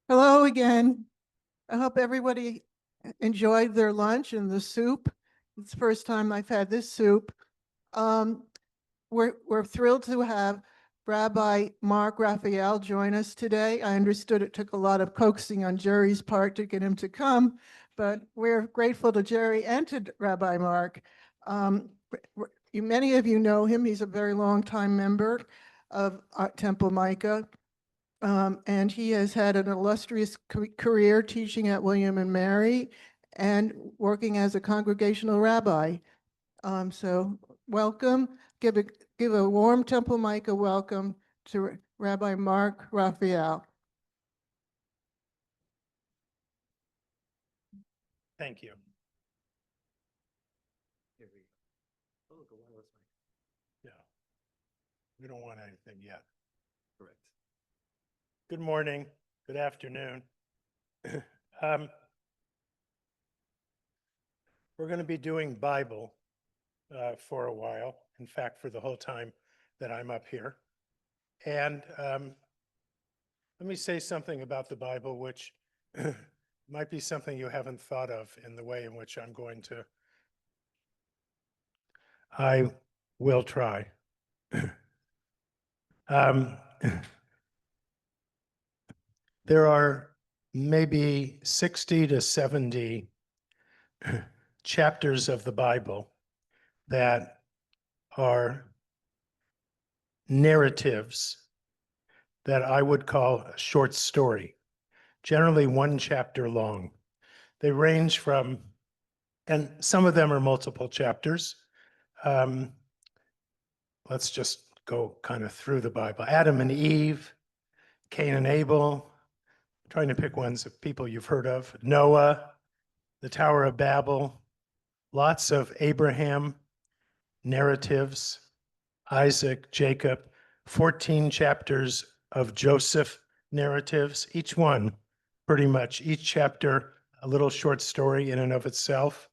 Hello again. I hope everybody enjoyed their lunch and the soup. It's the first time I've had this soup. Um, we're thrilled to have Rabbi Marc Raphael join us today. I understood it took a lot of coaxing on Jerry's part to get him to come, but we're grateful to Jerry and to Rabbi Marc. Many of you know him. He's a very long time member of Temple Micah. And he has had an illustrious career teaching at William and Mary and working as a congregational rabbi. So welcome. Give a warm Temple Micah welcome to Rabbi Marc Raphael. Thank you. Yeah. We don't want anything yet. Correct. Good morning. Good afternoon. We're going to be doing Bible for a while. In fact, for the whole time that I'm up here. And let me say something about the Bible, which might be something you haven't thought of in the way in which I'm going to. I will try. There are maybe 60 to 70 chapters of the Bible that are narratives that I would call a short story, generally one chapter long. They range from, and some of them are multiple chapters. Let's just go kind of through the Bible. Adam and Eve, Cain and Abel, I'm trying to pick ones of people you've heard of. Noah, the Tower of Babel, lots of Abraham narratives, Isaac, Jacob, 14 chapters of Joseph narratives, each one pretty much, each chapter a little short story in and of itself.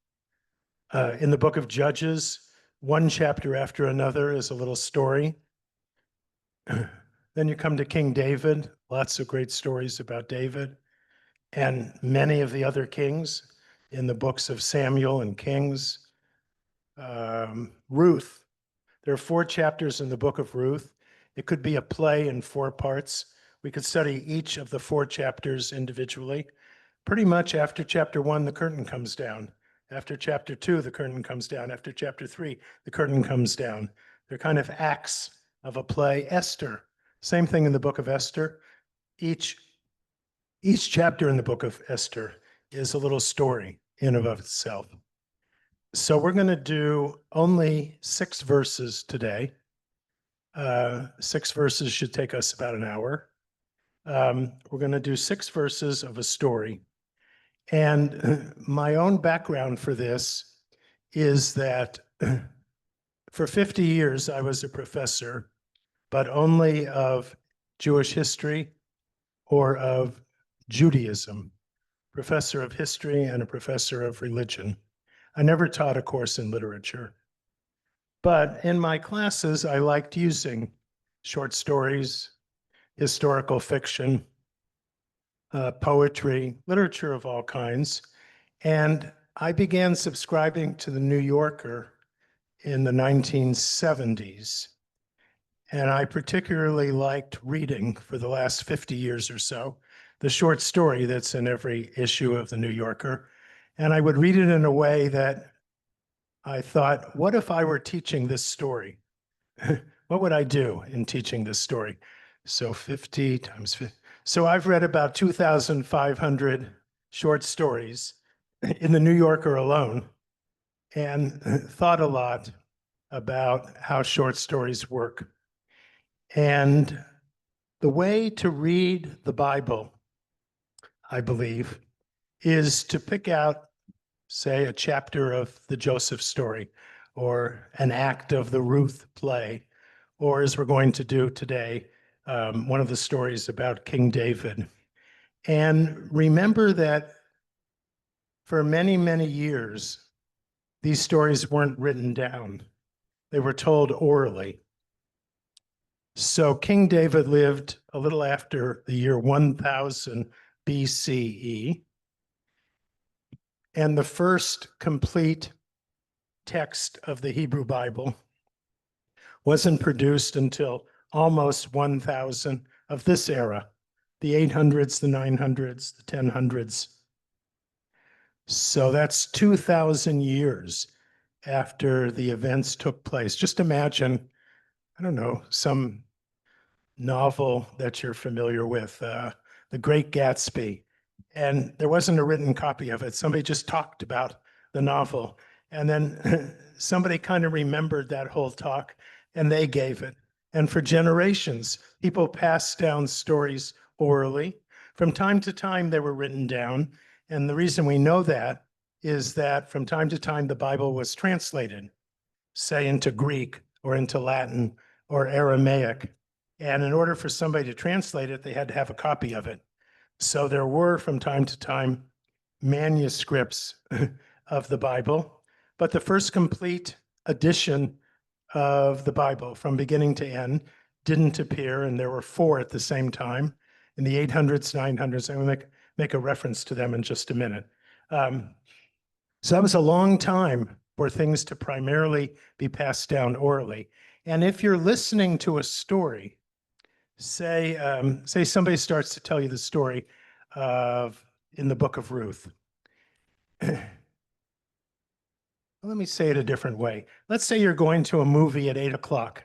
In the book of Judges, one chapter after another is a little story. Then you come to King David, lots of great stories about David, and many of the other kings in the books of Samuel and Kings. Ruth, there are 4 chapters in the book of Ruth. It could be a play in 4 parts. We could study each of the 4 chapters individually. Pretty much after chapter 1, the curtain comes down. After chapter 2, the curtain comes down. After chapter 3, the curtain comes down. They're kind of acts of a play. Esther, same thing in the book of Esther. Each chapter in the book of Esther is a little story in and of itself. So we're going to do only 6 verses today. 6 verses should take us about an hour. We're going to do 6 verses of a story. And my own background for this is that for 50 years I was a professor, but only of Jewish history or of Judaism, professor of history and a professor of religion. I never taught a course in literature. But in my classes, I liked using short stories, historical fiction, poetry, literature of all kinds. And I began subscribing to the New Yorker in the 1970s. And I particularly liked reading for the last 50 years or so, the short story that's in every issue of the New Yorker. And I would read it in a way that I thought, what if I were teaching this story? What would I do in teaching this story? So 50 times 50. So I've read about 2,500 short stories in the New Yorker alone and thought a lot about how short stories work. And the way to read the Bible, I believe, is to pick out, say, a chapter of the Joseph story or an act of the Ruth play, or as we're going to do today, one of the stories about King David. And remember that for many, many years, these stories weren't written down. They were told orally. So King David lived a little after the year 1000 BCE. And the first complete text of the Hebrew Bible wasn't produced until almost 1000 of this era, the 800s, the 900s, the 1000s. So that's 2000 years after the events took place. Just imagine, I don't know, some novel that you're familiar with, The Great Gatsby, and there wasn't a written copy of it. Somebody just talked about the novel, and then somebody kind of remembered that whole talk, and they gave it. And for generations, people passed down stories orally. From time to time, they were written down. And the reason we know that is that from time to time, the Bible was translated, say into Greek or into Latin or Aramaic. And in order for somebody to translate it, they had to have a copy of it. So there were from time to time manuscripts of the Bible, but the first complete edition of the Bible from beginning to end didn't appear, and there were 4 at the same time in the 800s, 900s. I'm going to make a reference to them in just a minute. So that was a long time for things to primarily be passed down orally. And if you're listening to a story, say somebody starts to tell you the story of in the book of Ruth. Let me say it a different way. Let's say you're going to a movie at 8 o'clock.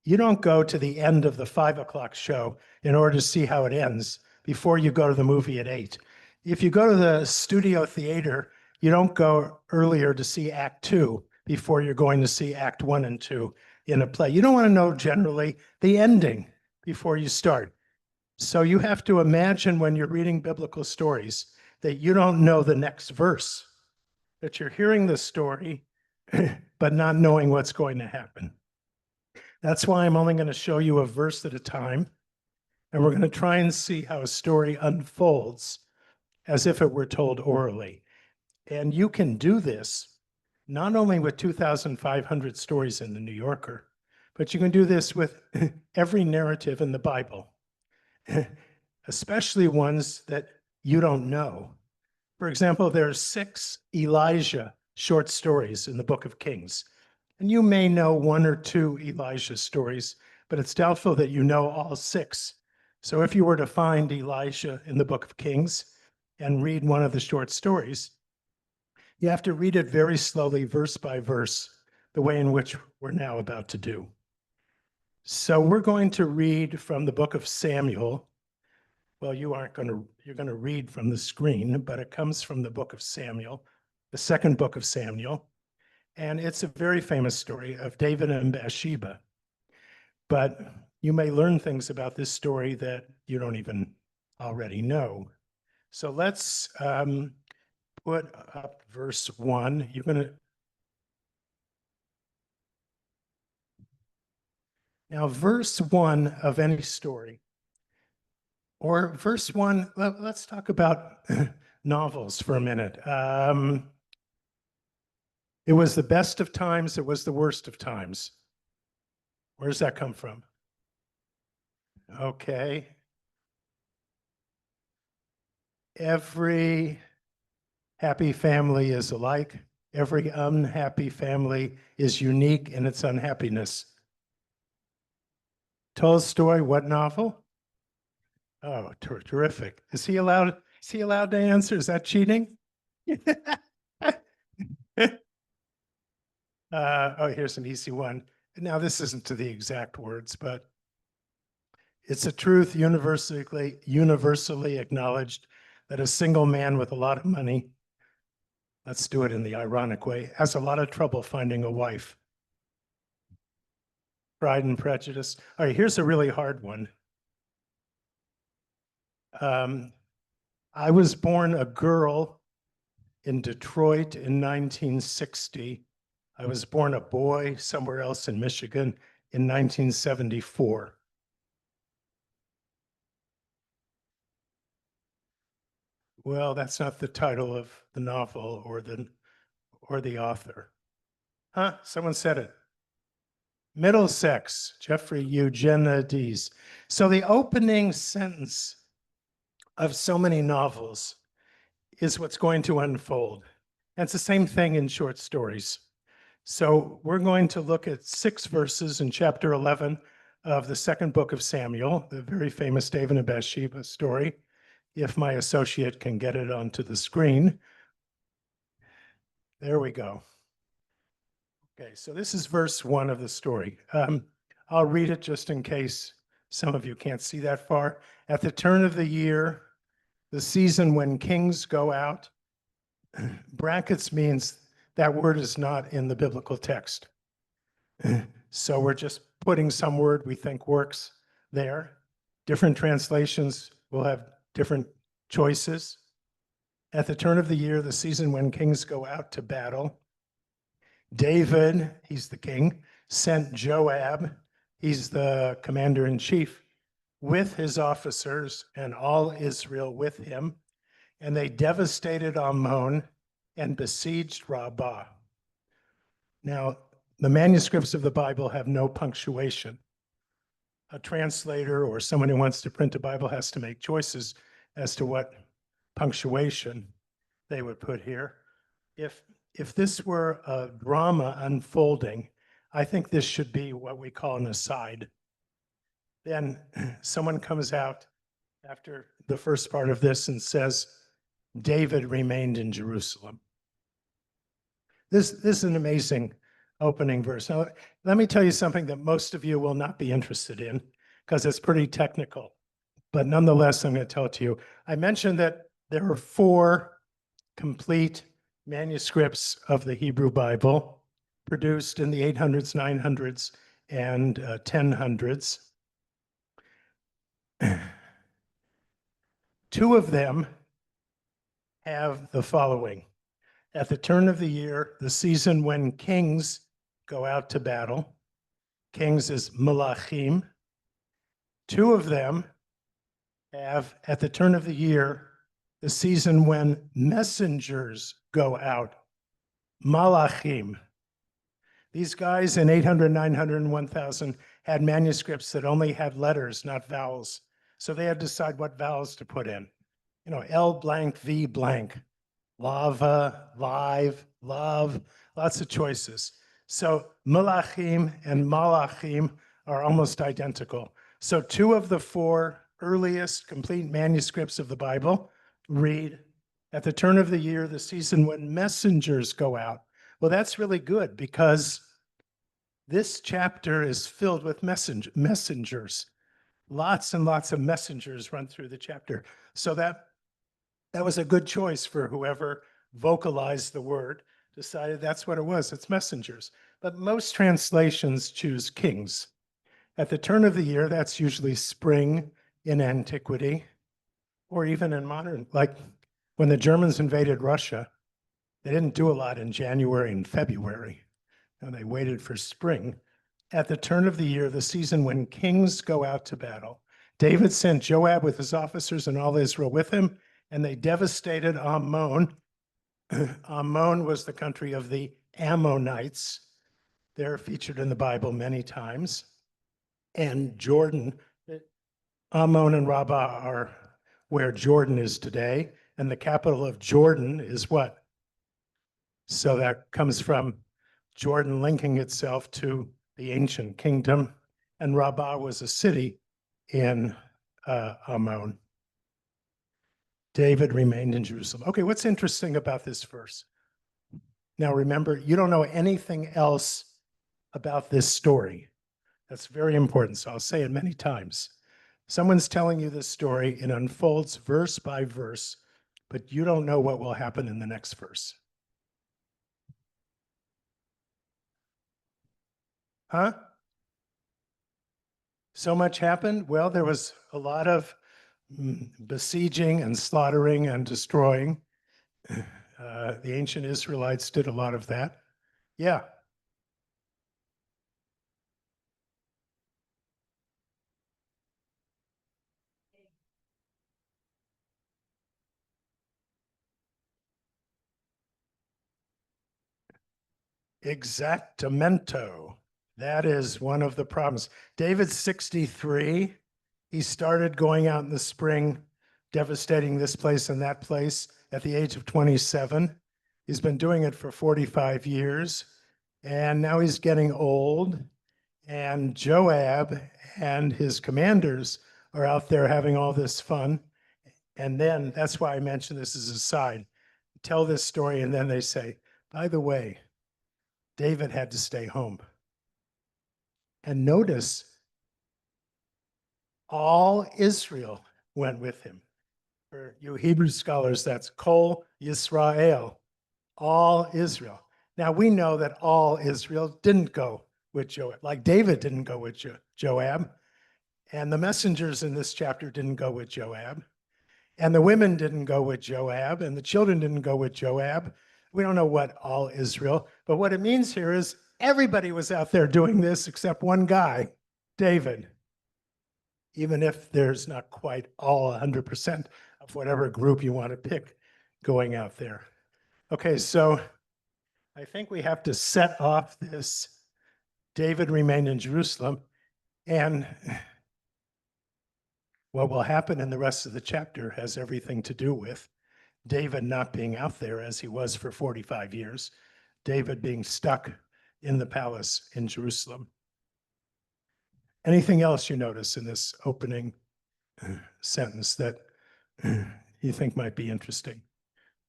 You don't go to the end of the 5 o'clock show in order to see how it ends before you go to the movie at 8. If you go to the studio theater, you don't go earlier to see Act 2 before you're going to see Act 1 and 2 in a play. You don't want to know generally the ending before you start. So you have to imagine when you're reading biblical stories that you don't know the next verse, that you're hearing the story, but not knowing what's going to happen. That's why I'm only going to show you a verse at a time, and we're going to try and see how a story unfolds as if it were told orally. And you can do this not only with 2,500 stories in the New Yorker, but you can do this with every narrative in the Bible, especially ones that you don't know. For example, there are 6 Elijah short stories in the book of Kings. And you may know 1 or 2 Elijah stories, but it's doubtful that you know all 6. So if you were to find Elijah in the book of Kings and read one of the short stories, you have to read it very slowly, verse by verse, the way in which we're now about to do. So we're going to read from the book of Samuel. Well, you're going to read from the screen, but it comes from the book of Samuel, the second book of Samuel. And it's a very famous story of David and Bathsheba. But you may learn things about this story that you don't even already know. So let's put up verse 1. Now, verse 1 of any story, or verse 1, let's talk about novels for a minute. It was the best of times, it was the worst of times. Where does that come from? Okay. Every happy family is alike. Every unhappy family is unique in its unhappiness. Tolstoy, what novel? Oh, terrific. Is he allowed to answer? Is that cheating? Oh, here's an easy one. Now, this isn't to the exact words, but it's a truth universally acknowledged that a single man with a lot of money, let's do it in the ironic way, has a lot of trouble finding a wife. Pride and Prejudice. All right, here's a really hard one. I was born a girl in Detroit in 1960. I was born a boy somewhere else in Michigan in 1974. Well, that's not the title of the novel or the author. Huh? Someone said it. Middlesex, Jeffrey Eugenides. So the opening sentence of so many novels is what's going to unfold. And it's the same thing in short stories. So we're going to look at 6 verses in chapter 11 of the second book of Samuel, the very famous David and Bathsheba story. If my associate can get it onto the screen. There we go. Okay, so this is verse 1 of the story. I'll read it just in case some of you can't see that far. At the turn of the year, the season when kings go out, brackets means that word is not in the biblical text. So we're just putting some word we think works there. Different translations will have different choices. At the turn of the year, the season when kings go out to battle, David, he's the king, sent Joab, he's the commander in chief, with his officers and all Israel with him, and they devastated Ammon and besieged Rabbah. Now, the manuscripts of the Bible have no punctuation. A translator or someone who wants to print a Bible has to make choices as to what punctuation they would put here. If this were a drama unfolding, I think this should be what we call an aside. Then someone comes out after the first part of this and says, David remained in Jerusalem. This is an amazing opening verse. Now, let me tell you something that most of you will not be interested in because it's pretty technical, but nonetheless, I'm going to tell it to you. I mentioned that there are 4 complete manuscripts of the Hebrew Bible produced in the 800s, 900s, and 1000s. 2 of them have the following. At the turn of the year, the season when kings go out to battle, kings is Malachim. 2 of them have, at the turn of the year, the season when messengers go out, Malachim. These guys in 800, 900, and 1000 had manuscripts that only had letters, not vowels. So they had to decide what vowels to put in. You know, L blank, V blank, lava, live, love, lots of choices. So Malachim and Malachim are almost identical. So 2 of the 4 earliest complete manuscripts of the Bible read, at the turn of the year, the season when messengers go out. Well, that's really good because this chapter is filled with messengers. Lots and lots of messengers run through the chapter. So that was a good choice for whoever vocalized the word, decided that's what it was, it's messengers. But most translations choose kings. At the turn of the year, that's usually spring in antiquity, or even in modern, like when the Germans invaded Russia, they didn't do a lot in January and February, and they waited for spring. At the turn of the year, the season when kings go out to battle, David sent Joab with his officers and all Israel with him, and they devastated Ammon. Ammon was the country of the Ammonites. They're featured in the Bible many times. And Jordan, Ammon and Rabbah are where Jordan is today, and the capital of Jordan is what? So that comes from Jordan linking itself to the ancient kingdom, and Rabbah was a city in Ammon. David remained in Jerusalem. Okay, what's interesting about this verse? Now remember, you don't know anything else about this story. That's very important, so I'll say it many times. Someone's telling you this story, it unfolds verse by verse, but you don't know what will happen in the next verse. Huh? So much happened? Well, there was a lot of besieging and slaughtering and destroying. The ancient Israelites did a lot of that. Yeah. Exactamento. That is one of the problems. David's 63. He started going out in the spring devastating this place and that place at the age of 27. He's been doing it for 45 years, and now he's getting old. And Joab and his commanders are out there having all this fun. And then that's why I mentioned this as a side. Tell this story, and then they say, by the way, David had to stay home. And notice, all Israel went with him. For you Hebrew scholars, that's Kol Yisrael, all Israel. Now we know that all Israel didn't go with Joab, like David didn't go with Joab, and the messengers in this chapter didn't go with Joab, and the women didn't go with Joab, and the children didn't go with Joab. We don't know what all Israel, but what it means here is everybody was out there doing this except one guy, David. Even if there's not quite all 100% of whatever group you want to pick going out there. Okay, so I think we have to set off this David remained in Jerusalem, and what will happen in the rest of the chapter has everything to do with David not being out there as he was for 45 years, David being stuck in the palace in Jerusalem. Anything else you notice in this opening sentence that you think might be interesting?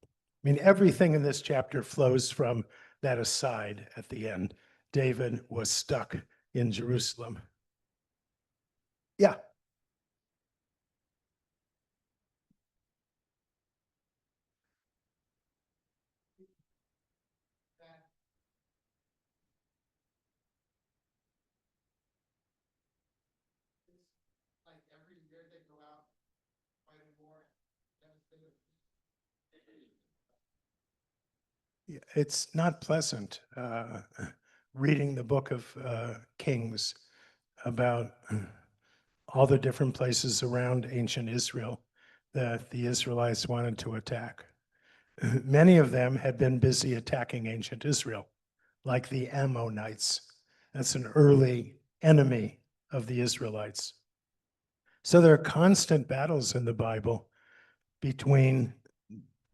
I mean, everything in this chapter flows from that aside at the end. David was stuck in Jerusalem. Yeah. Like every year they go out fighting war. It's not pleasant reading the book of Kings about all the different places around ancient Israel that the Israelites wanted to attack. Many of them had been busy attacking ancient Israel, like the Ammonites. That's an early enemy of the Israelites. So there are constant battles in the Bible between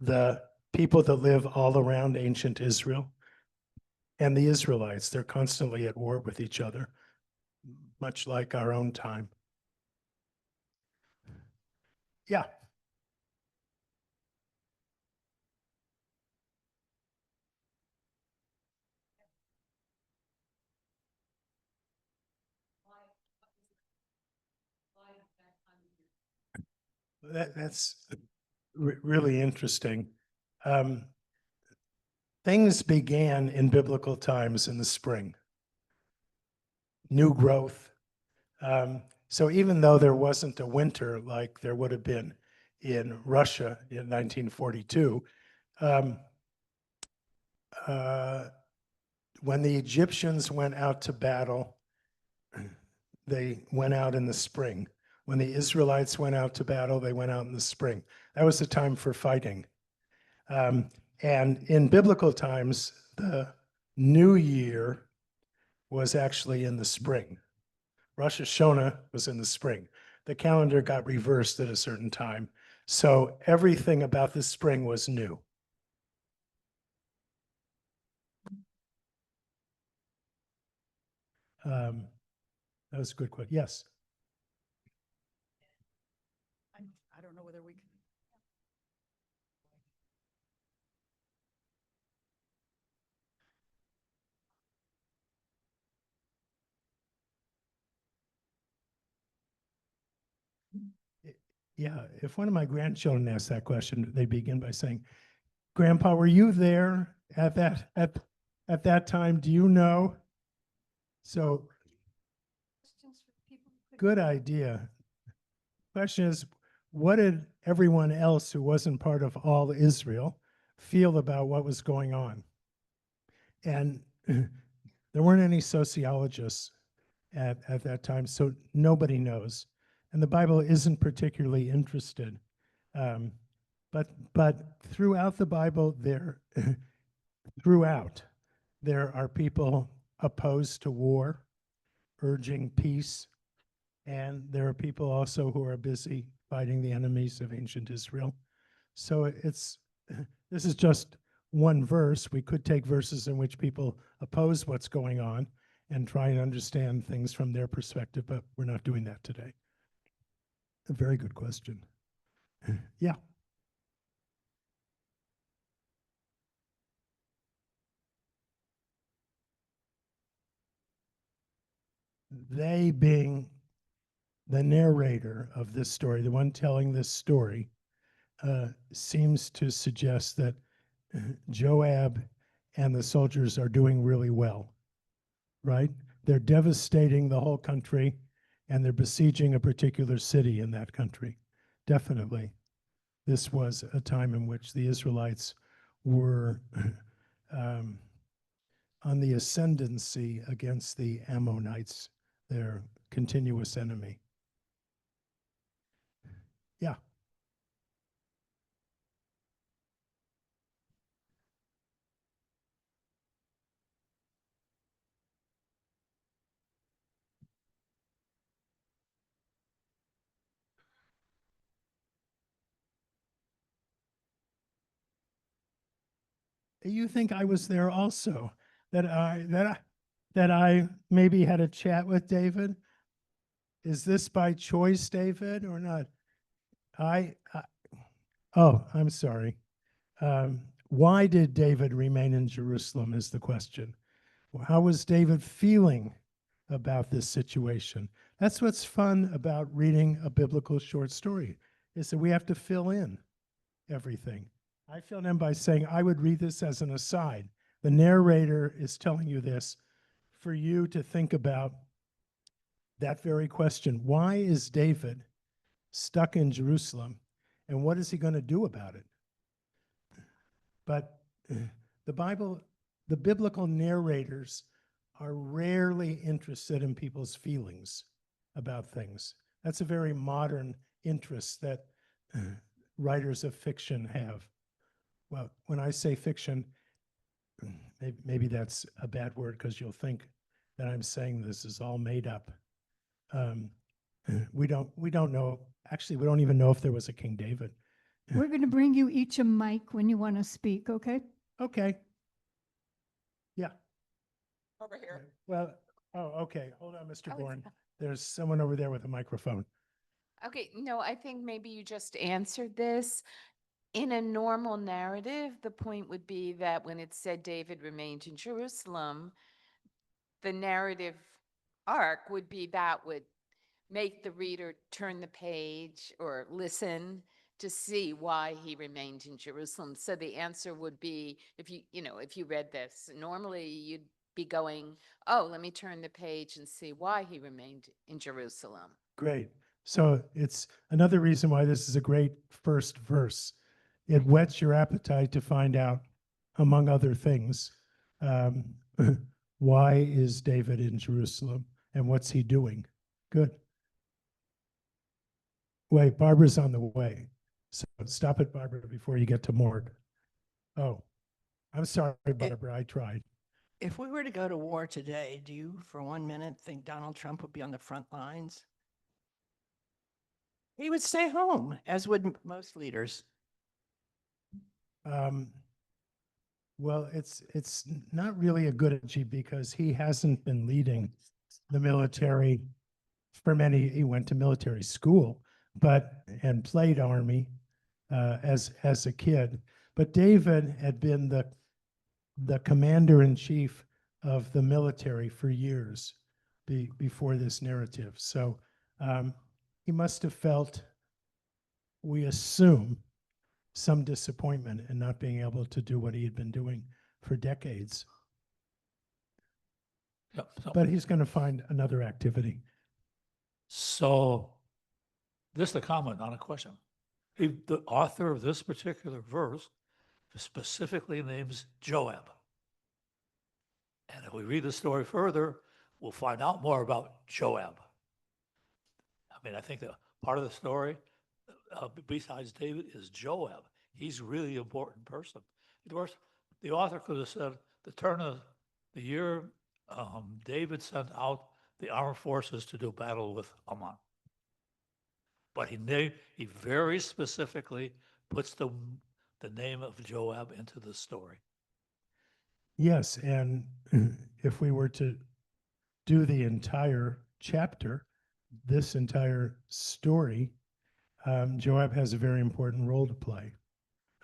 the people that live all around ancient Israel and the Israelites. They're constantly at war with each other, much like our own time. Yeah. That's really interesting. Things began in biblical times in the spring. New growth. So even though there wasn't a winter like there would have been in Russia in 1942, when the Egyptians went out to battle, they went out in the spring. When the Israelites went out to battle, they went out in the spring. That was the time for fighting. And in biblical times, the new year was actually in the spring. Rosh Hashanah was in the spring. The calendar got reversed at a certain time. So everything about the spring was new. That was a good question. Yes. I don't know whether we can. Yeah, if one of my grandchildren asks that question, they begin by saying, "Grandpa, were you there at that time? Do you know?" So good idea. Question is, what did everyone else who wasn't part of all Israel feel about what was going on? And there weren't any sociologists at that time, so nobody knows. And the Bible isn't particularly interested. But throughout the Bible, there are people opposed to war, urging peace, and there are people also who are busy fighting the enemies of ancient Israel. So it's this is just one verse. We could take verses in which people oppose what's going on and try and understand things from their perspective, but we're not doing that today. A very good question. Yeah. They being the narrator of this story, the one telling this story, seems to suggest that Joab and the soldiers are doing really well, right? They're devastating the whole country and they're besieging a particular city in that country. Definitely. This was a time in which the Israelites were on the ascendancy against the Ammonites, their continuous enemy. Yeah. You think I was there also? That I maybe had a chat with David? Is this by choice, David, or not? Oh, I'm sorry. Why did David remain in Jerusalem is the question. How was David feeling about this situation? That's what's fun about reading a biblical short story, is that we have to fill in everything. I filled in by saying I would read this as an aside. The narrator is telling you this for you to think about that very question. Why is David stuck in Jerusalem, and what is he going to do about it? But the Bible, the biblical narrators are rarely interested in people's feelings about things. That's a very modern interest that writers of fiction have. Well, when I say fiction, maybe that's a bad word because you'll think that I'm saying this is all made up. We don't know. Actually, we don't even know if there was a King David. We're going to bring you each a mic when you want to speak, okay? Okay. Yeah. Over here. Well, oh, okay. Hold on, Mr. Oh, Bourne. There's someone over there with a microphone. Okay, no, I think maybe you just answered this. In a normal narrative, the point would be that when it said David remained in Jerusalem, the narrative arc would be that would make the reader turn the page or listen to see why he remained in Jerusalem. So the answer would be, if you read this, normally you'd be going, oh, let me turn the page and see why he remained in Jerusalem. Great. So it's another reason why this is a great first verse. It whets your appetite to find out, among other things, why is David in Jerusalem and what's he doing? Good. Wait, Barbara's on the way. So stop it, Barbara, before you get to Marc. Oh, I'm sorry, Barbara, I tried. If we were to go to war today, do you for 1 minute think Donald Trump would be on the front lines? He would stay home, as would most leaders. Well, it's not really a good strategy because he hasn't been leading the military for many. He went to military school, and played Army as a kid. But David had been the commander in chief of the military for years before this narrative. So he must have felt, we assume, some disappointment in not being able to do what he had been doing for decades. Yep. But he's going to find another activity. So this is a comment, not a question. The author of this particular verse specifically names Joab. And if we read the story further, we'll find out more about Joab. I mean, I think that part of the story, besides David, is Joab. He's really an important person. Of course, the author could have said, the turn of the year, David sent out the armed forces to do battle with Ammon. But he very specifically puts the name of Joab into the story. Yes, and if we were to do the entire chapter, this entire story, Joab has a very important role to play.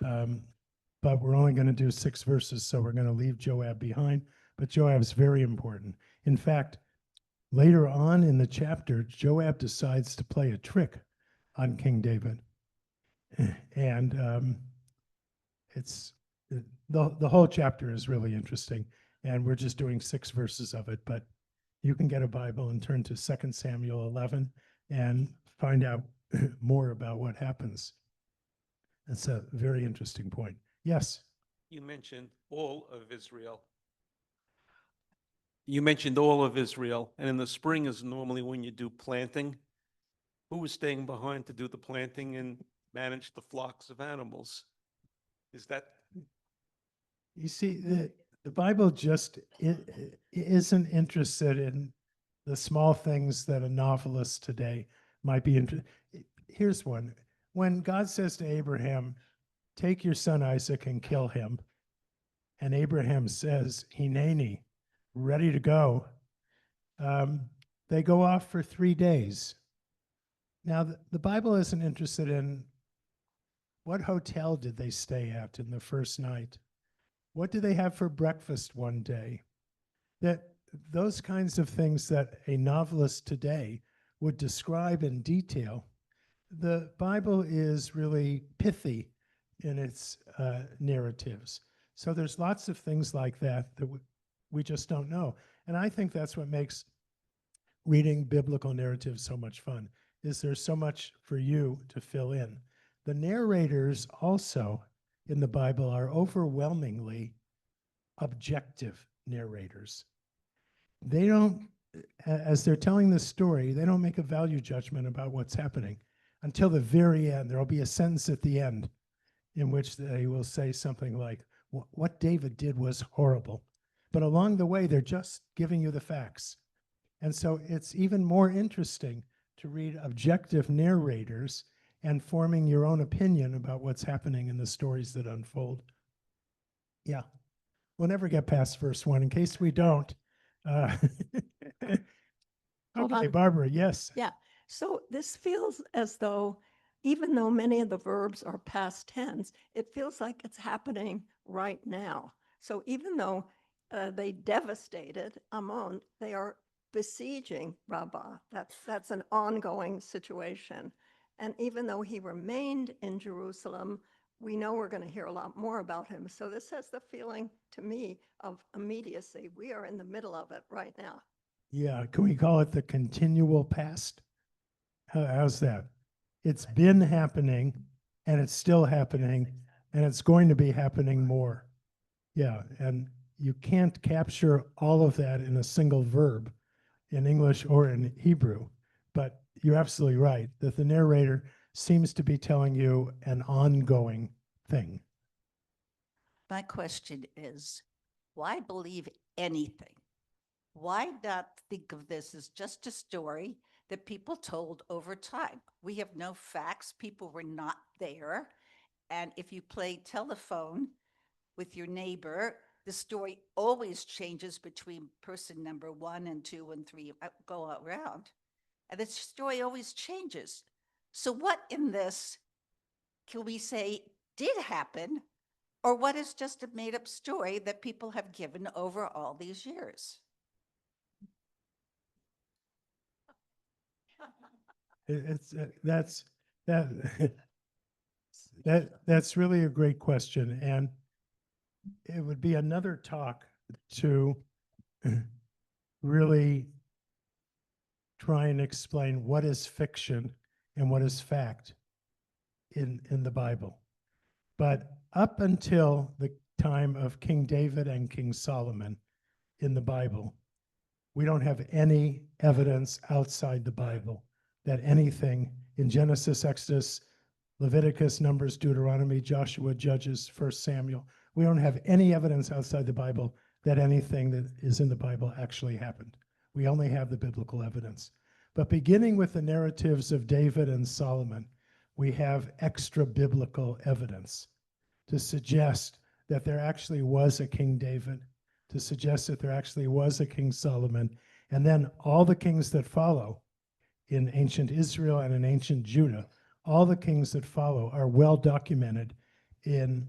But we're only going to do 6 verses, so we're going to leave Joab behind. But Joab's very important. In fact, later on in the chapter, Joab decides to play a trick on King David. And it's the whole chapter is really interesting. And we're just doing 6 verses of it. But you can get a Bible and turn to 2 Samuel 11 and find out more about what happens. That's a very interesting point. Yes. You mentioned all of Israel. You mentioned all of Israel, and in the spring is normally when you do planting. Who was staying behind to do the planting and manage the flocks of animals? Is that, You see, the Bible just isn't interested in the small things that a novelist today might be interested. Here's one. When God says to Abraham, take your son Isaac and kill him, and Abraham says, Hineni, ready to go, they go off for 3 days. Now, the Bible isn't interested in what hotel did they stay at in the first night? What do they have for breakfast one day? Those kinds of things that a novelist today would describe in detail. The Bible is really pithy in its narratives. So there's lots of things like that we just don't know. And I think that's what makes reading biblical narratives so much fun, is there's so much for you to fill in. The narrators also in the Bible are overwhelmingly objective narrators. They don't, as they're telling this story, they don't make a value judgment about what's happening until the very end. There'll be a sentence at the end in which they will say something like, what David did was horrible. But along the way, they're just giving you the facts. And so it's even more interesting to read objective narrators and forming your own opinion about what's happening in the stories that unfold. Yeah, we'll never get past verse 1. In case we don't. Hold Okay, on. Barbara, yes. Yeah. So this feels as though, even though many of the verbs are past tense, it feels like it's happening right now. So even though they devastated Ammon, they are besieging Rabbah. That's an ongoing situation. And even though he remained in Jerusalem, we know we're going to hear a lot more about him. So this has the feeling to me of immediacy. We are in the middle of it right now. Yeah, can we call it the continual past? How's that? It's been happening, and it's still happening, and it's going to be happening more. Yeah, and you can't capture all of that in a single verb in English or in Hebrew, but you're absolutely right that the narrator seems to be telling you an ongoing thing. My question is, why believe anything? Why not think of this as just a story that people told over time? We have no facts. People were not there. And if you play telephone with your neighbor, the story always changes between person number 1 and 2 and 3 go around. And the story always changes. So what in this can we say did happen, or what is just a made-up story that people have given over all these years? That's really a great question, and it would be another talk to really try and explain what is fiction and what is fact in the Bible. But up until the time of King David and King Solomon in the Bible, we don't have any evidence outside the Bible that anything in Genesis, Exodus, Leviticus, Numbers, Deuteronomy, Joshua, Judges, 1 Samuel, we don't have any evidence outside the Bible that anything that is in the Bible actually happened. We only have the biblical evidence. But beginning with the narratives of David and Solomon, we have extra biblical evidence to suggest that there actually was a King David, to suggest that there actually was a King Solomon, and then all the kings that follow in ancient Israel and in ancient Judah, all the kings that follow are well documented in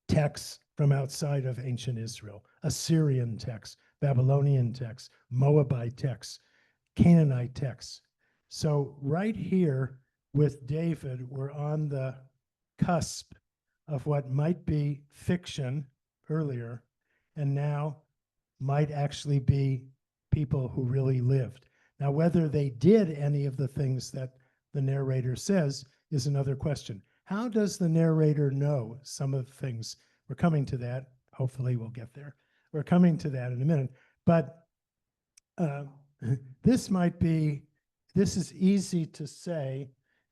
texts from outside of ancient Israel, Assyrian texts, Babylonian texts, Moabite texts, Canaanite texts. So right here with David, we're on the cusp of what might be fiction earlier and now might actually be people who really lived. Now, whether they did any of the things that the narrator says is another question. How does the narrator know some of the things? We're coming to that. Hopefully we'll get there. We're coming to that in a minute. But this is easy to say.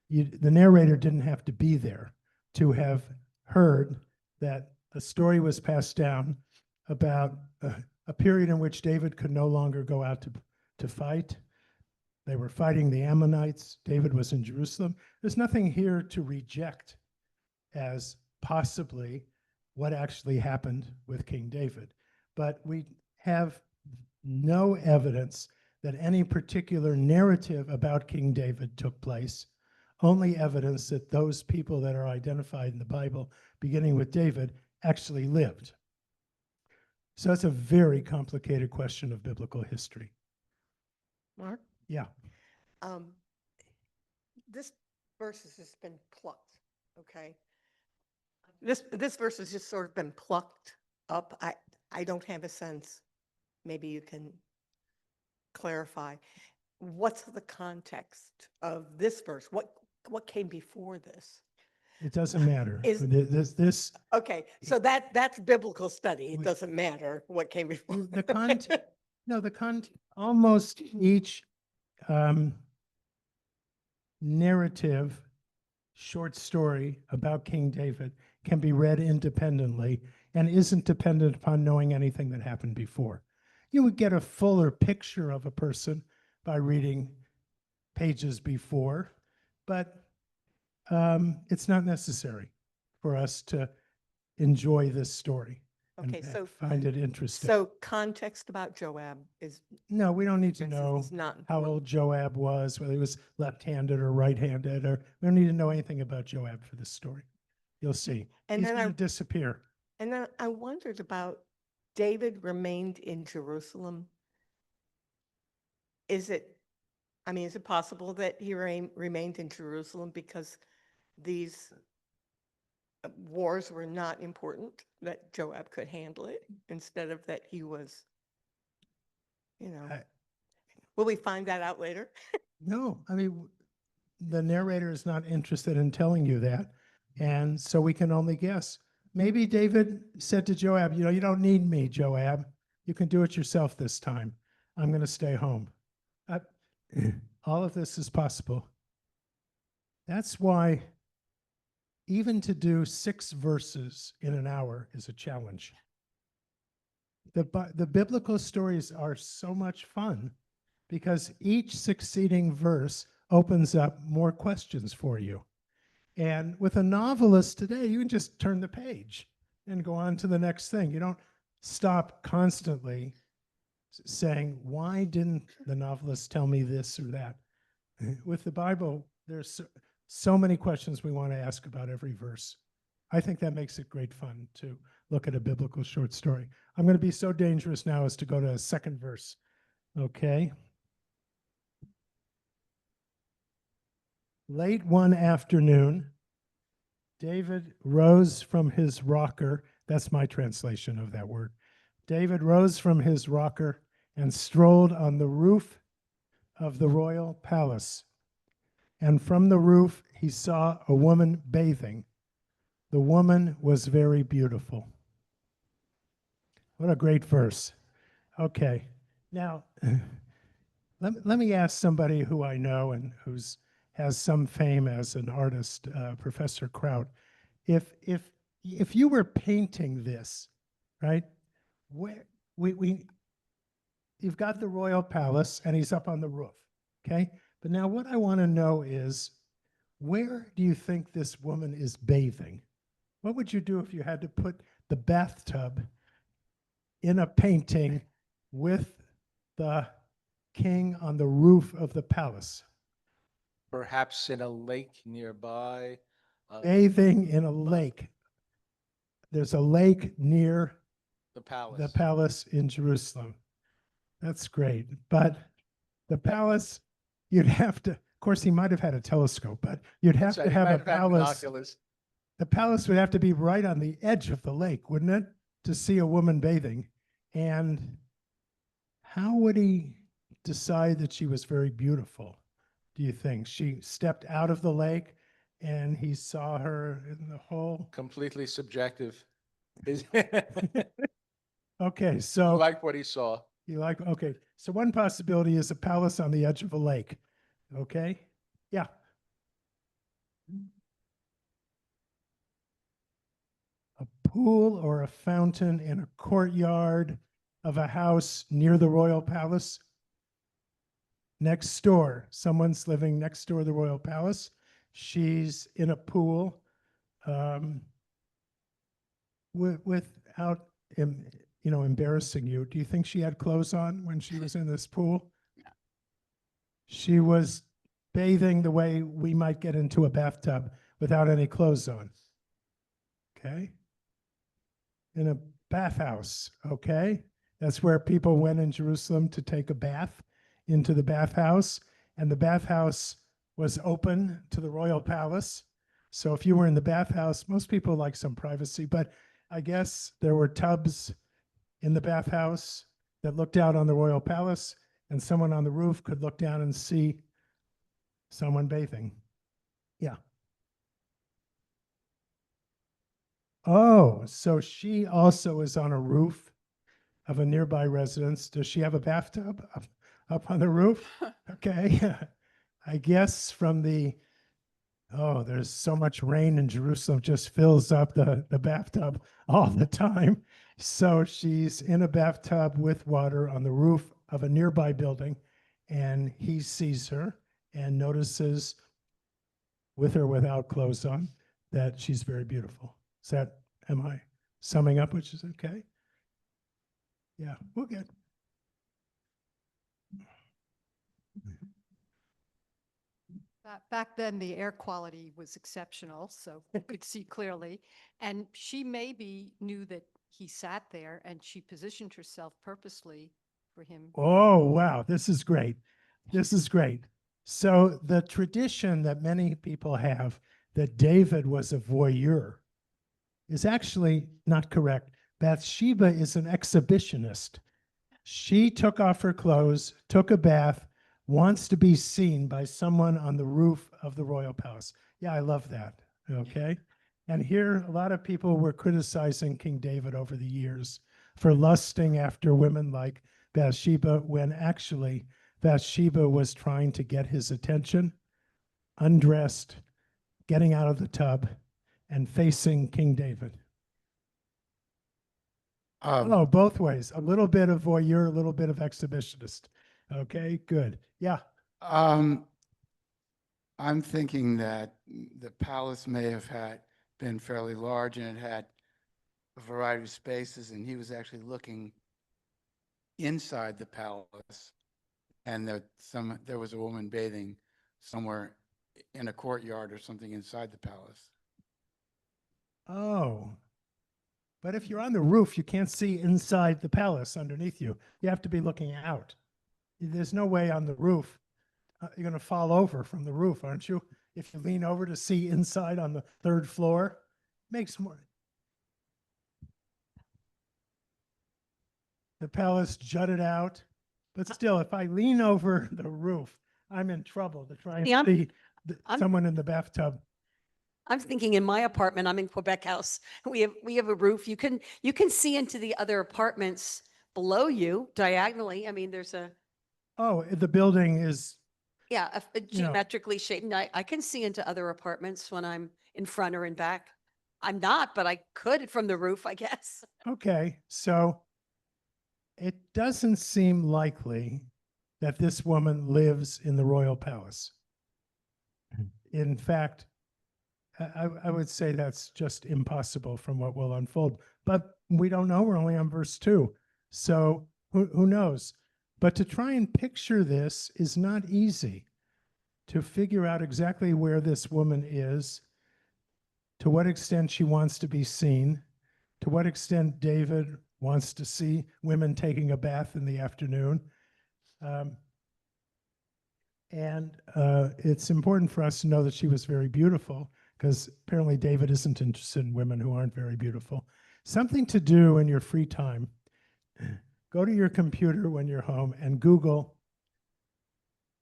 The narrator didn't have to be there to have heard that a story was passed down about a period in which David could no longer go out to fight. They were fighting the Ammonites. David was in Jerusalem. There's nothing here to reject as possibly what actually happened with King David. But we have no evidence that any particular narrative about King David took place, only evidence that those people that are identified in the Bible, beginning with David, actually lived. So it's a very complicated question of biblical history. Mark? Yeah. This verse has just been plucked, okay? This verse has just sort of been plucked up. I don't have a sense. Maybe you can clarify. What's the context of this verse? What came before this? It doesn't matter. Is- This Okay, so that's biblical study. It doesn't matter what came before. the content. No, almost each narrative short story about King David can be read independently and isn't dependent upon knowing anything that happened before. You would get a fuller picture of a person by reading pages before, but it's not necessary for us to enjoy this story and Okay, so find it interesting. so context about Joab is No, we don't need to know not how important. old Joab was, whether he was left-handed or right-handed, or we don't need to know anything about Joab for this story. You'll see. And He's then going to disappear. And then I wondered about David remained in Jerusalem. Is it possible that he remained in Jerusalem because these wars were not important, that Joab could handle it, instead of that he was, I- will we find that out later? No, I mean, the narrator is not interested in telling you that, and so we can only guess. Maybe David said to Joab, you don't need me, Joab. You can do it yourself this time. I'm going to stay home. All of this is possible. That's why even to do 6 verses in an hour is a challenge. The biblical stories are so much fun because each succeeding verse opens up more questions for you. And with a novelist today, you can just turn the page and go on to the next thing. You don't stop constantly saying, why didn't the novelist tell me this or that? With the Bible, there's so many questions we want to ask about every verse. I think that makes it great fun to look at a biblical short story. I'm going to be so dangerous now as to go to a second verse. Okay. Late one afternoon, David rose from his rocker. That's my translation of that word. David rose from his rocker and strolled on the roof of the royal palace. And from the roof, he saw a woman bathing. The woman was very beautiful. What a great verse. Okay. Now, let me ask somebody who I know and has some fame as an artist, Professor Kraut. If you were painting this, right? You've got the royal palace and he's up on the roof. Okay. But now what I want to know is, where do you think this woman is bathing? What would you do if you had to put the bathtub in a painting with the king on the roof of the palace, Perhaps in a lake nearby. bathing in a lake? There's a lake near The palace. the palace in Jerusalem. That's great. But the palace, you'd have to, of course, he might have had a telescope, but you'd have So to he have might a had palace. binoculars. The palace would have to be right on the edge of the lake, wouldn't it? To see a woman bathing. And how would he decide that she was very beautiful, do you think? She stepped out of the lake and he saw her in the hole? Completely subjective. He Okay, so liked what he saw. you like, okay. So one possibility is a palace on the edge of a lake. Okay? Yeah. A pool or a fountain in a courtyard of a house near the royal palace. Next door, someone's living next door to the royal palace. She's in a pool without embarrassing you. Do you think she had clothes on when she was in this pool? She was bathing the way we might get into a bathtub without any clothes on. Okay. In a bathhouse. Okay. That's where people went in Jerusalem to take a bath, into the bathhouse. And the bathhouse was open to the royal palace. So if you were in the bathhouse, most people like some privacy, but I guess there were tubs in the bathhouse that looked out on the royal palace, and someone on the roof could look down and see someone bathing. Yeah. Oh, so she also is on a roof of a nearby residence. Does she have a bathtub up on the roof? Okay. I guess from there's so much rain in Jerusalem, just fills up the bathtub all the time. So she's in a bathtub with water on the roof of a nearby building, and he sees her and notices, with or without clothes on, that she's very beautiful. Am I summing up, which is okay? Yeah, we're good. Back then, the air quality was exceptional, so you could see clearly. And she maybe knew that he sat there and she positioned herself purposely for him. Oh, wow. This is great. This is great. So the tradition that many people have that David was a voyeur is actually not correct. Bathsheba is an exhibitionist. She took off her clothes, took a bath, wants to be seen by someone on the roof of the royal palace. Yeah, I love that. Okay. And here, a lot of people were criticizing King David over the years for lusting after women like Bathsheba, when actually Bathsheba was trying to get his attention, undressed, getting out of the tub, and facing King David. Oh, both ways. A little bit of voyeur, a little bit of exhibitionist. Okay, good. Yeah. I'm thinking that the palace may have been fairly large, and it had a variety of spaces, and he was actually looking inside the palace, and there was a woman bathing somewhere in a courtyard or something inside the palace. Oh, but if you're on the roof, you can't see inside the palace underneath you. You have to be looking out. There's no way on the roof. You're going to fall over from the roof, aren't you? If you lean over to see inside on the third floor, makes more. The palace jutted out, but still, if I lean over the roof, I'm in trouble to try and See, see I'm- someone in the bathtub. I'm thinking in my apartment, I'm in Quebec House. We have a roof. You can see into the other apartments below you diagonally. I mean, there's Oh, the building is, a You know. geometrically shaped. And I can see into other apartments when I'm in front or in back. I'm not, but I could from the roof, I guess. okay, so it doesn't seem likely that this woman lives in the royal palace. In fact, I would say that's just impossible from what will unfold. But we don't know. We're only on verse 2. So who knows? But to try and picture this is not easy. To figure out exactly where this woman is, to what extent she wants to be seen, to what extent David wants to see women taking a bath in the afternoon. It's important for us to know that she was very beautiful, because apparently David isn't interested in women who aren't very beautiful. Something to do in your free time. Go to your computer when you're home and Google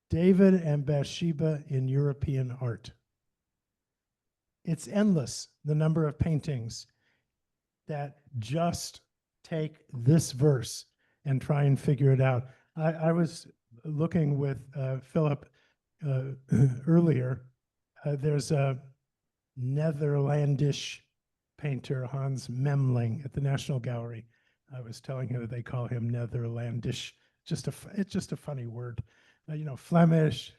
David and Bathsheba in European art. It's endless, the number of paintings that just take this verse and try and figure it out. I was looking with Philip earlier. There's a Netherlandish painter, Hans Memling, at the National Gallery. I was telling him that they call him Netherlandish. It's just a funny word. Flemish,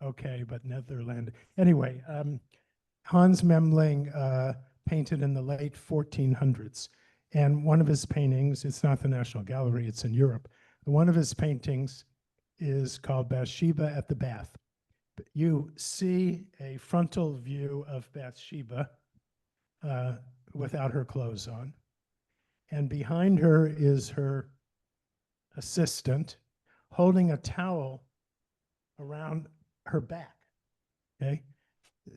okay, but Netherland. Anyway, Hans Memling painted in the late 1400s. And one of his paintings, it's not the National Gallery, it's in Europe. One of his paintings is called Bathsheba at the Bath. You see a frontal view of Bathsheba without her clothes on. And behind her is her assistant holding a towel around her back, okay?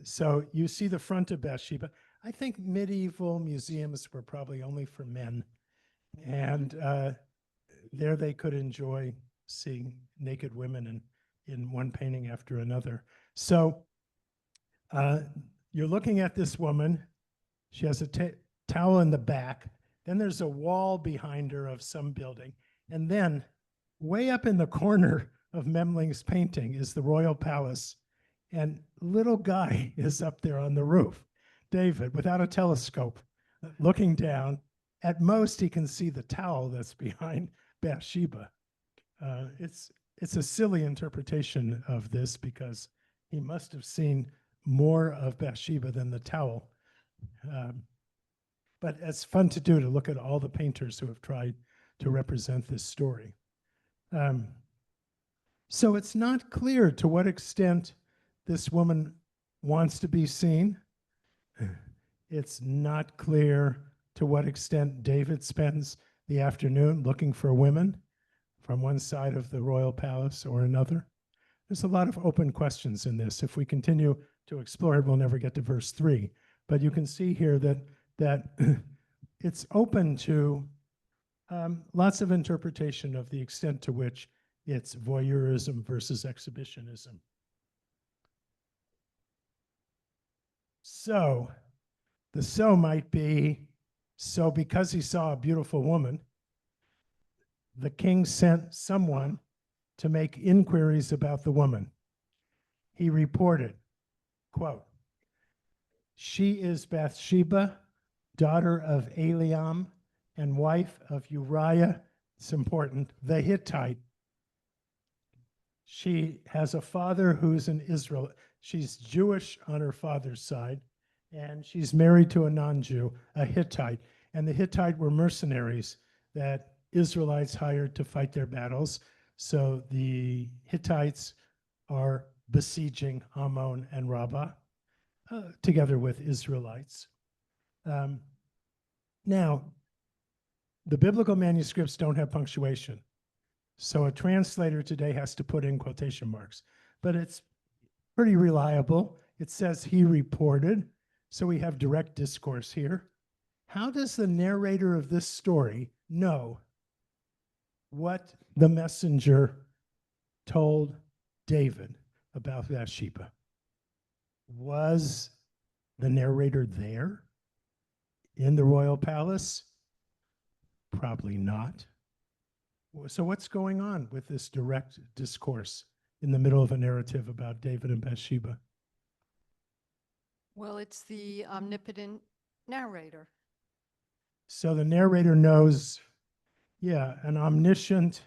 So you see the front of Bathsheba. I think medieval museums were probably only for men. And there they could enjoy seeing naked women in one painting after another. So you're looking at this woman. She has a towel in the back. Then there's a wall behind her of some building. And then way up in the corner of Memling's painting is the royal palace. And little guy is up there on the roof, David, without a telescope, looking down. At most, he can see the towel that's behind Bathsheba. It's a silly interpretation of this, because he must have seen more of Bathsheba than the towel. But it's fun to do, to look at all the painters who have tried to represent this story. So it's not clear to what extent this woman wants to be seen. It's not clear to what extent David spends the afternoon looking for women from one side of the royal palace or another. There's a lot of open questions in this. If we continue to explore it, we'll never get to verse 3. But you can see here that it's open to lots of interpretation of the extent to which it's voyeurism versus exhibitionism. So, the so might be, so because he saw a beautiful woman, the king sent someone to make inquiries about the woman. He reported, quote, "She is Bathsheba, daughter of Eliam and wife of Uriah," it's important, "the Hittite. She has a father who's an Israel. She's Jewish on her father's side, and she's married to a non-Jew, a Hittite. And the Hittite were mercenaries that Israelites hired to fight their battles. So the Hittites are besieging Ammon and Rabbah together with Israelites. Now, the biblical manuscripts don't have punctuation. So a translator today has to put in quotation marks, but it's pretty reliable. It says he reported, so we have direct discourse here. How does the narrator of this story know what the messenger told David about Bathsheba? Was the narrator there in the royal palace? Probably not. So what's going on with this direct discourse in the middle of a narrative about David and Bathsheba? Well, it's the omnipotent narrator. So the narrator knows, yeah, an omniscient,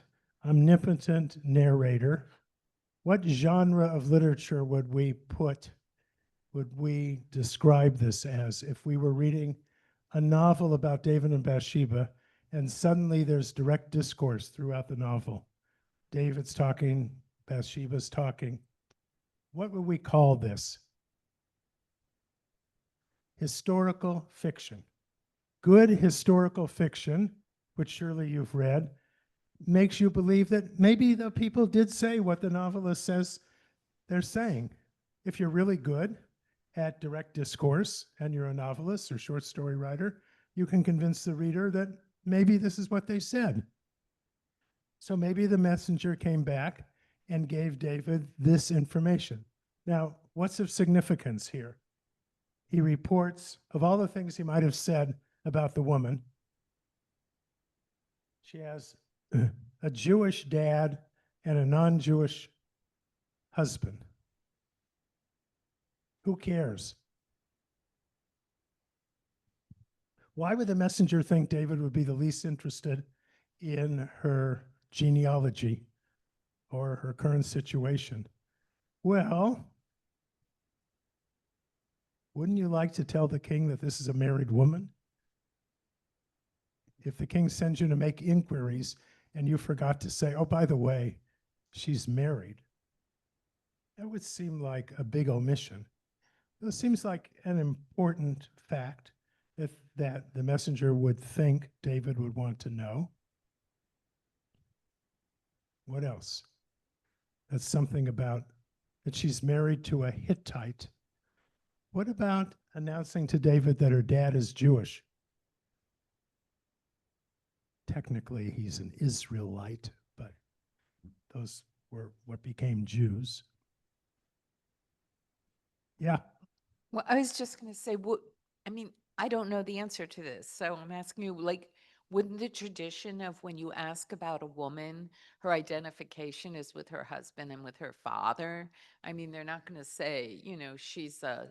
omnipotent narrator. What genre of literature would we describe this as if we were reading a novel about David and Bathsheba and suddenly there's direct discourse throughout the novel? David's talking, Bathsheba's talking. What would we call this? Historical fiction. Good historical fiction, which surely you've read, makes you believe that maybe the people did say what the novelist says they're saying. If you're really good at direct discourse and you're a novelist or short story writer, you can convince the reader that maybe this is what they said. So maybe the messenger came back and gave David this information. Now, what's of significance here? He reports, of all the things he might have said about the woman, she has a Jewish dad and a non-Jewish husband. Who cares? Why would the messenger think David would be the least interested in her genealogy or her current situation? Well, wouldn't you like to tell the king that this is a married woman? If the king sends you to make inquiries and you forgot to say, oh, by the way, she's married, that would seem like a big omission. It seems like an important fact that the messenger would think David would want to know. What else? That's something about that she's married to a Hittite. What about announcing to David that her dad is Jewish? Technically, he's an Israelite, but those were what became Jews. Yeah. Well, I was just going to say, I mean, I don't know the answer to this. So I'm asking you, like, wouldn't the tradition of when you ask about a woman, her identification is with her husband and with her father? I mean, they're not going to say, she's a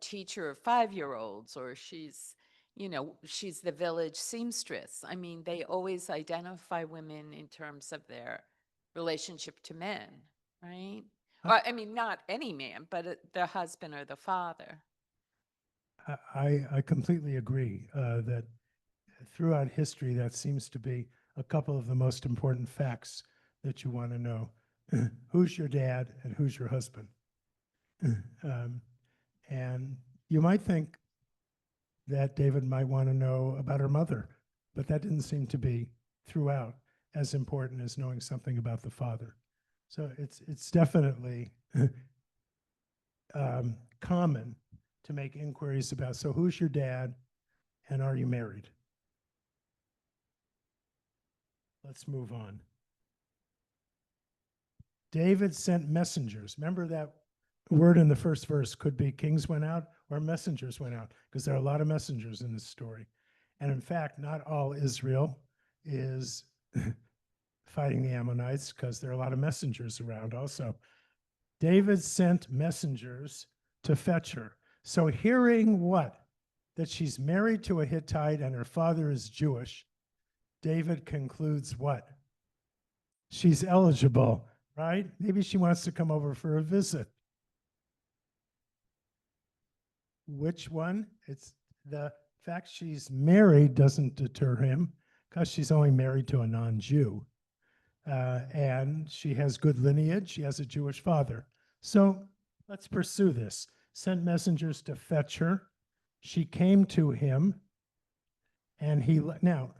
teacher of 5-year-olds, or she's the village seamstress. I mean, they always identify women in terms of their relationship to men, right? Or, I mean, not any man, but the husband or the father. I completely agree that throughout history, that seems to be a couple of the most important facts that you want to know. Who's your dad and who's your husband? And you might think that David might want to know about her mother, but that didn't seem to be throughout as important as knowing something about the father. So it's definitely common to make inquiries about, so who's your dad and are you married? Let's move on. David sent messengers. Remember that word in the first verse could be kings went out or messengers went out, because there are a lot of messengers in this story. And in fact, not all Israel is fighting the Ammonites, because there are a lot of messengers around also. David sent messengers to fetch her. So hearing what? That she's married to a Hittite and her father is Jewish, David concludes what? She's eligible, right? Maybe she wants to come over for a visit. Which one? It's the fact she's married doesn't deter him, because she's only married to a non-Jew. And she has good lineage. She has a Jewish father. So let's pursue this. Sent messengers to fetch her. She came to him, and now,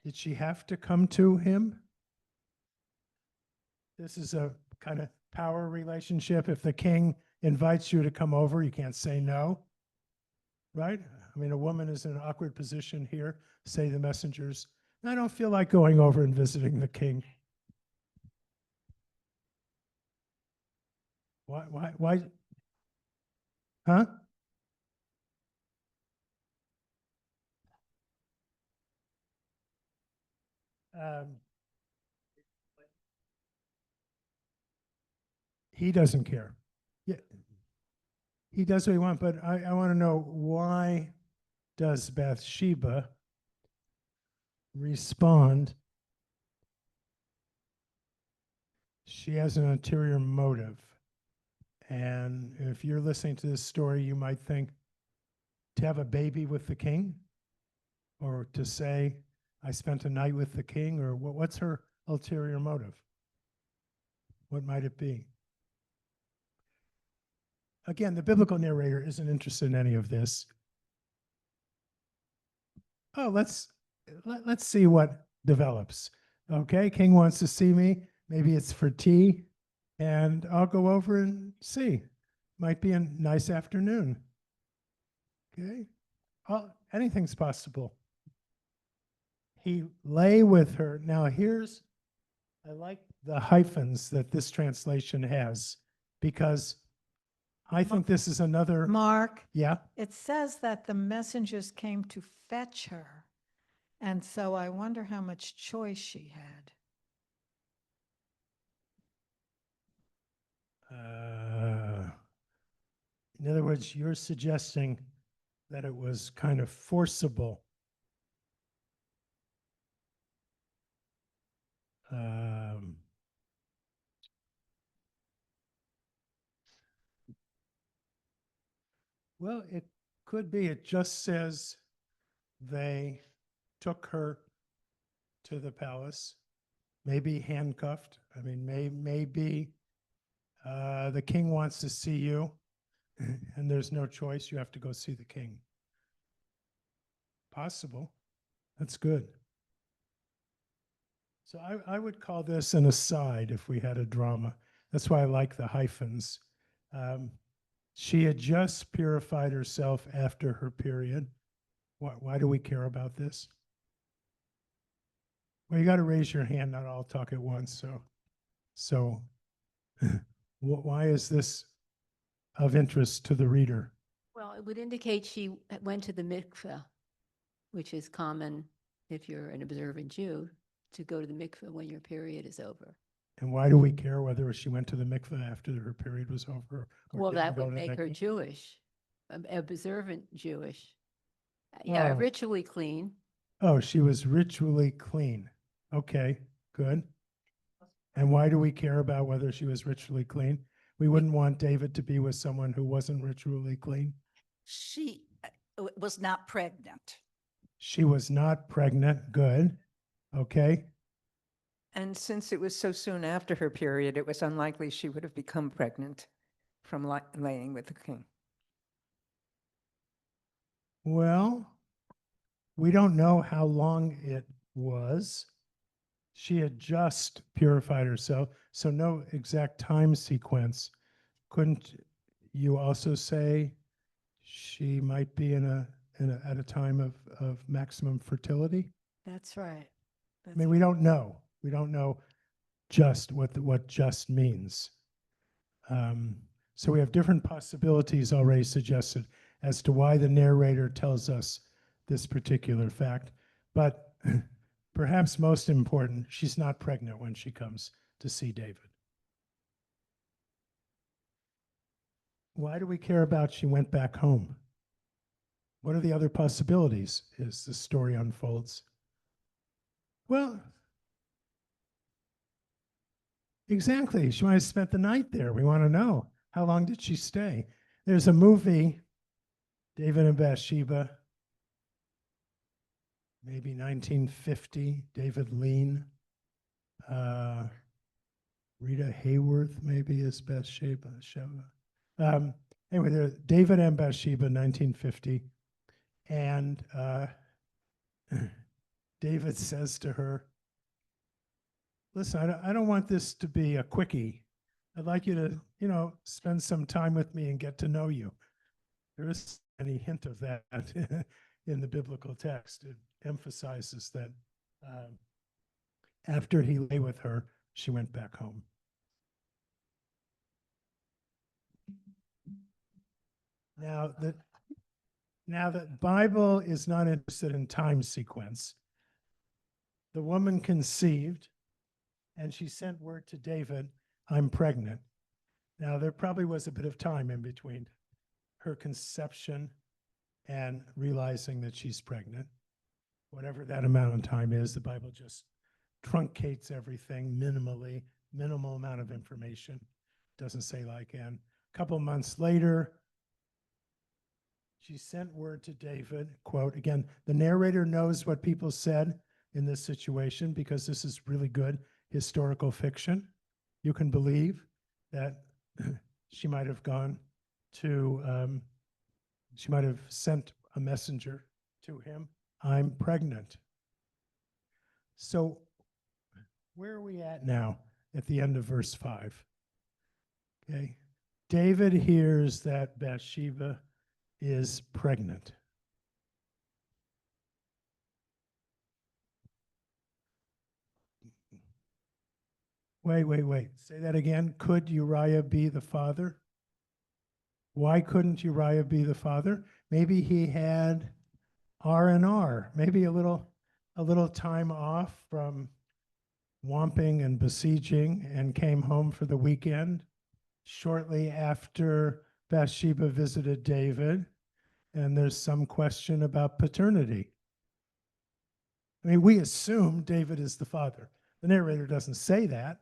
did she have to come to him? This is a kind of power relationship. If the king invites you to come over, you can't say no, right? I mean, a woman is in an awkward position here. Say the messengers, I don't feel like going over and visiting the king. Why? Huh? He doesn't care. Yeah, he does what he wants, but I want to know, why does Bathsheba respond, she has an ulterior motive. And if you're listening to this story, you might think to have a baby with the king, or to say, I spent a night with the king, or what's her ulterior motive? What might it be? Again, the biblical narrator isn't interested in any of this. Oh, let's see what develops. Okay, king wants to see me. Maybe it's for tea, and I'll go over and see. Might be a nice afternoon. Okay, anything's possible. He lay with her. Now I like the hyphens that this translation has, because I think this is another, Mark, yeah, it says that the messengers came to fetch her. And so I wonder how much choice she had. in other words, you're suggesting that it was kind of forcible. Well, it could be. It just says they took her to the palace, maybe handcuffed. I mean, maybe the king wants to see you, and there's no choice. You have to go see the king. Possible. That's good. So I would call this an aside if we had a drama. That's why I like the hyphens. She had just purified herself after her period. Why do we care about this? Well, you got to raise your hand, not all talk at once. So why is this of interest to the reader? Well, it would indicate she went to the mikveh, which is common if you're an observant Jew, to go to the mikveh when your period is over. And why do we care whether she went to the mikveh after her period was over? Well, didn't that go would to the make her mikveh? Jewish, observant Jewish. Yeah, Oh. ritually clean. Oh, she was ritually clean. Okay, good. And why do we care about whether she was ritually clean? We wouldn't want David to be with someone who wasn't ritually clean. She was not pregnant. She was not pregnant. Good. Okay. And since it was so soon after her period, it was unlikely she would have become pregnant from laying with the king. Well, we don't know how long it was. She had just purified herself, so no exact time sequence. Couldn't you also say she might be at a time of maximum fertility? That's right. I mean, we don't know. We don't know just what just means. So we have different possibilities already suggested as to why the narrator tells us this particular fact. But perhaps most important, she's not pregnant when she comes to see David. Why do we care about she went back home? What are the other possibilities as the story unfolds? Well, exactly. She might have spent the night there. We want to know, how long did she stay? There's a movie, David and Bathsheba, maybe 1950, David Lean. Rita Hayworth maybe is Bathsheba. Anyway, David and Bathsheba, 1950. And David says to her, listen, I don't want this to be a quickie. I'd like you to, spend some time with me and get to know you. There isn't any hint of that in the biblical text. It emphasizes that after he lay with her, she went back home. Now the Bible is not interested in time sequence. The woman conceived, and she sent word to David, I'm pregnant. Now, there probably was a bit of time in between her conception and realizing that she's pregnant. whatever that amount of time is. The Bible just truncates everything minimally, minimal amount of information. Doesn't say like, and a couple months later, she sent word to David, quote, again, the narrator knows what people said in this situation because this is really good historical fiction. You can believe that she might have gone to, she might have sent a messenger to him. I'm pregnant. So where are we at now at the end of verse 5? Okay. David hears that Bathsheba is pregnant. Wait. Say that again. Could Uriah be the father? Why couldn't Uriah be the father? Maybe he had R&R, maybe a little time off from whomping and besieging and came home for the weekend shortly after Bathsheba visited David, and there's some question about paternity. I mean, we assume David is the father. The narrator doesn't say that.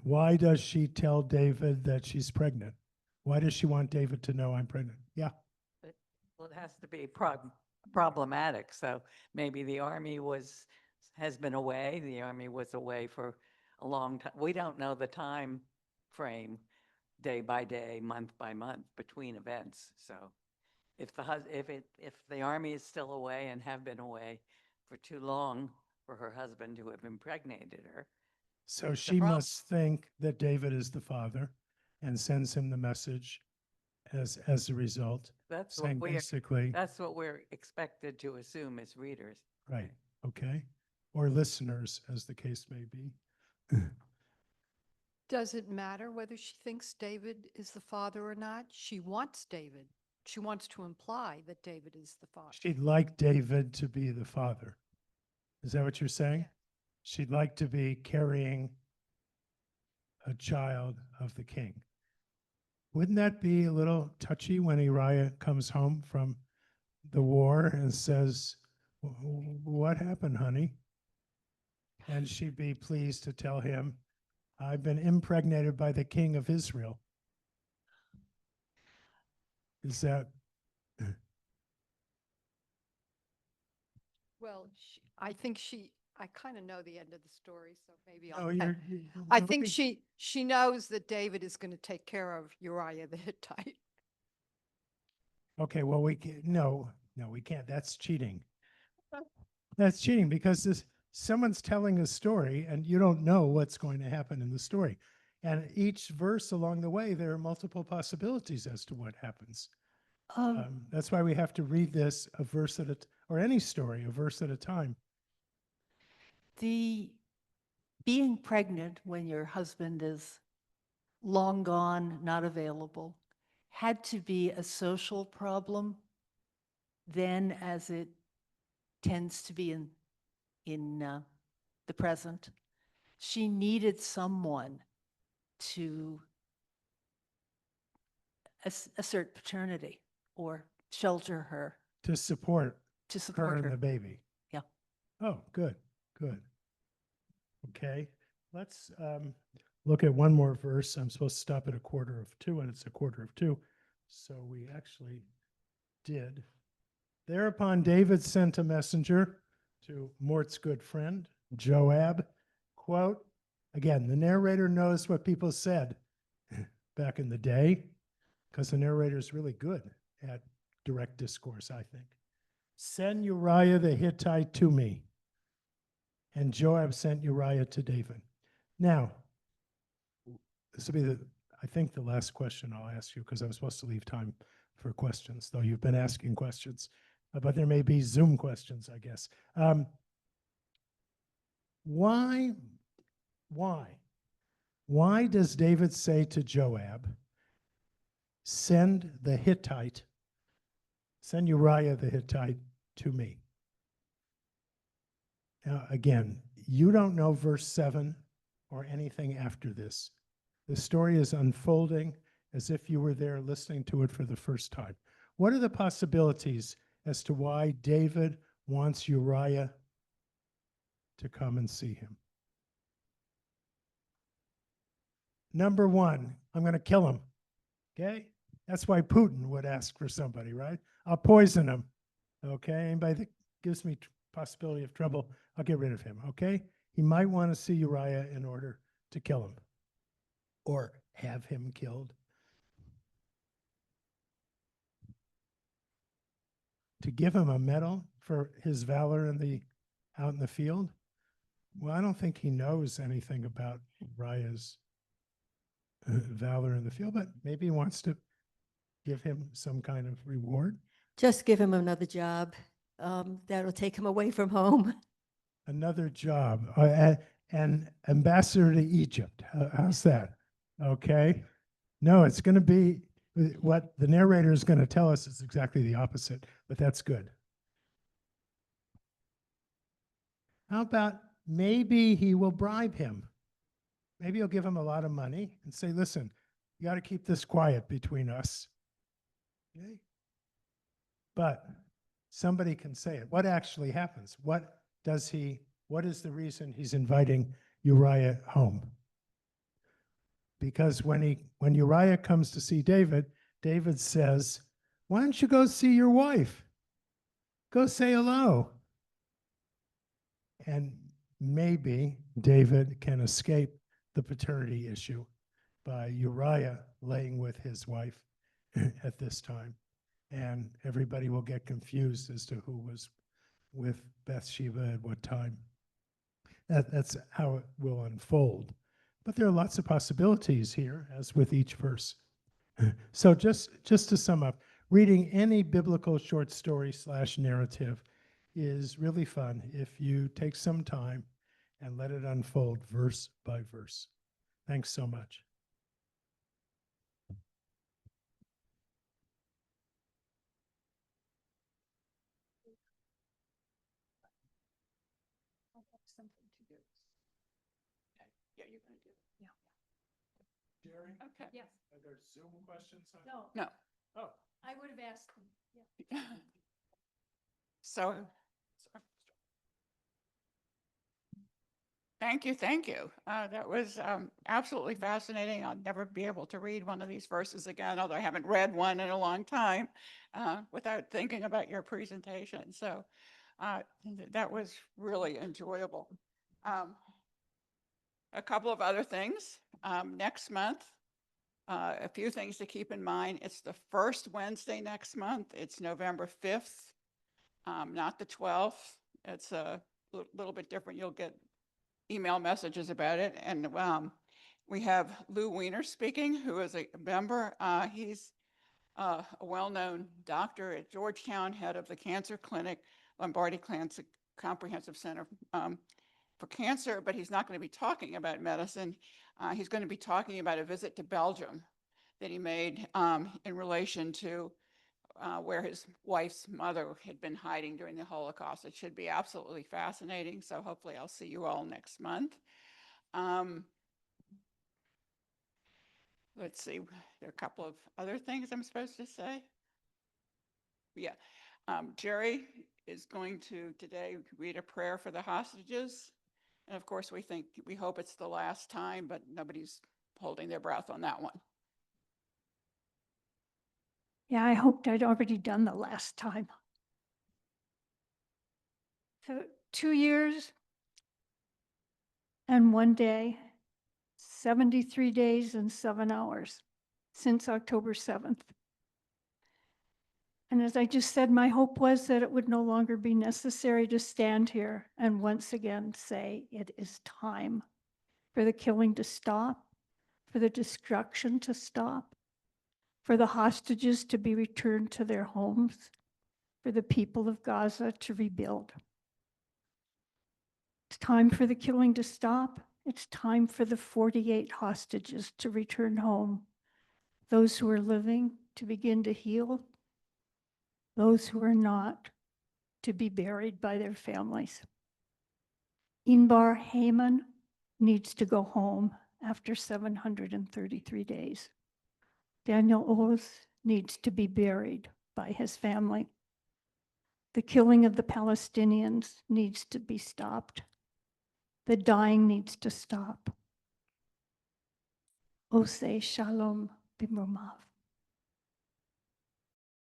Why does she tell David that she's pregnant? Why does she want David to know I'm pregnant? Yeah. Well, it has to be problematic. So maybe the army has been away. The army was away for a long time. We don't know the time frame, day by day, month by month between events. So if the army is still away and have been away for too long for her husband to have impregnated her. So she must think that David is the father and sends him the message as a result. That's saying basically, that's what we're expected to assume as readers. right, okay, or listeners, as the case may be. Does it matter whether she thinks David is the father or not? She wants David. She wants to imply that David is the father. She'd like David to be the father. Is that what you're saying? Yeah. She'd like to be carrying a child of the king. Wouldn't that be a little touchy when Uriah comes home from the war and says, what happened, honey? And she'd be pleased to tell him, I've been impregnated by the king of Israel. Is that? Well, I kind of know the end of the story, so maybe Oh, I think she knows that David is going to take care of Uriah the Hittite. Okay, well, we can't, no, we can't. That's cheating. That's cheating because someone's telling a story and you don't know what's going to happen in the story. And each verse along the way, there are multiple possibilities as to what happens. That's why we have to read this a verse at or any story, a verse at a time. The being pregnant when your husband is long gone, not available, had to be a social problem then, as it tends to be in the present. She needed someone to assert paternity or shelter her. To support her and the baby. Yeah. Oh, good. Okay, let's look at one more verse. I'm supposed to stop at 1:45, and it's 1:45. So we actually did. Thereupon David sent a messenger to Mort's good friend, Joab, quote, again, the narrator knows what people said back in the day, because the narrator is really good at direct discourse, I think. Send Uriah the Hittite to me. And Joab sent Uriah to David. Now, this will be I think the last question I'll ask you, because I was supposed to leave time for questions, though you've been asking questions, but there may be Zoom questions, I guess. Why does David say to Joab, send Uriah the Hittite to me? Now, again, you don't know verse 7 or anything after this. The story is unfolding as if you were there listening to it for the first time. What are the possibilities as to why David wants Uriah to come and see him? Number one, I'm going to kill him. Okay? That's why Putin would ask for somebody, right? I'll poison him. Okay? Anybody that gives me possibility of trouble, I'll get rid of him. Okay? He might want to see Uriah in order to kill him or have him killed. To give him a medal for his valor out in the field? Well, I don't think he knows anything about Uriah's valor in the field, but maybe he wants to give him some kind of reward. Just give him another job. That'll take him away from home. Another job, an ambassador to Egypt. How's that? Okay. No, it's going to be what the narrator is going to tell us is exactly the opposite, but that's good. How about maybe he will bribe him? Maybe he'll give him a lot of money and say, listen, you got to keep this quiet between us. Okay? But somebody can say it. What actually happens? What is the reason he's inviting Uriah home? Because when Uriah comes to see David, David says, why don't you go see your wife? Go say hello. And maybe David can escape the paternity issue by Uriah laying with his wife at this time. And everybody will get confused as to who was with Bathsheba at what time. That's how it will unfold. But there are lots of possibilities here, as with each verse. So just to sum up, reading any biblical short story / narrative is really fun if you take some time and let it unfold verse by verse. Thanks so much. Something to do. Yeah, you're going to do it. Yeah. Jerry? Okay. Yes. Are there Zoom questions? No, No. Oh. I would have asked them. Yeah. So, thank you, thank you. That was absolutely fascinating. I'll never be able to read one of these verses again, although I haven't read one in a long time, without thinking about your presentation. So that was really enjoyable. A couple of other things. Next month, a few things to keep in mind. It's the first Wednesday next month. It's November 5th, not the 12th. It's a little bit different. You'll get email messages about it. And we have Lou Weiner speaking, who is a member. He's a well-known doctor at Georgetown, head of the cancer clinic, Lombardi Cancer Comprehensive Center for Cancer, but he's not going to be talking about medicine. He's going to be talking about a visit to Belgium that he made in relation to where his wife's mother had been hiding during the Holocaust. It should be absolutely fascinating. So hopefully I'll see you all next month. Let's see, there are a couple of other things I'm supposed to say. Yeah, Jerry is going to today read a prayer for the hostages. And of course, we hope it's the last time, but nobody's holding their breath on that one. Yeah, I hoped I'd already done the last time. So 2 years and 1 day, 73 days and 7 hours since October 7th. And as I just said, my hope was that it would no longer be necessary to stand here and once again say it is time for the killing to stop, for the destruction to stop, for the hostages to be returned to their homes, for the people of Gaza to rebuild. It's time for the killing to stop. It's time for the 48 hostages to return home. Those who are living to begin to heal. Those who are not to be buried by their families. Inbar Haman needs to go home after 733 days. Daniel Oz needs to be buried by his family. The killing of the Palestinians needs to be stopped. The dying needs to stop. Oseh Shalom Bimromav.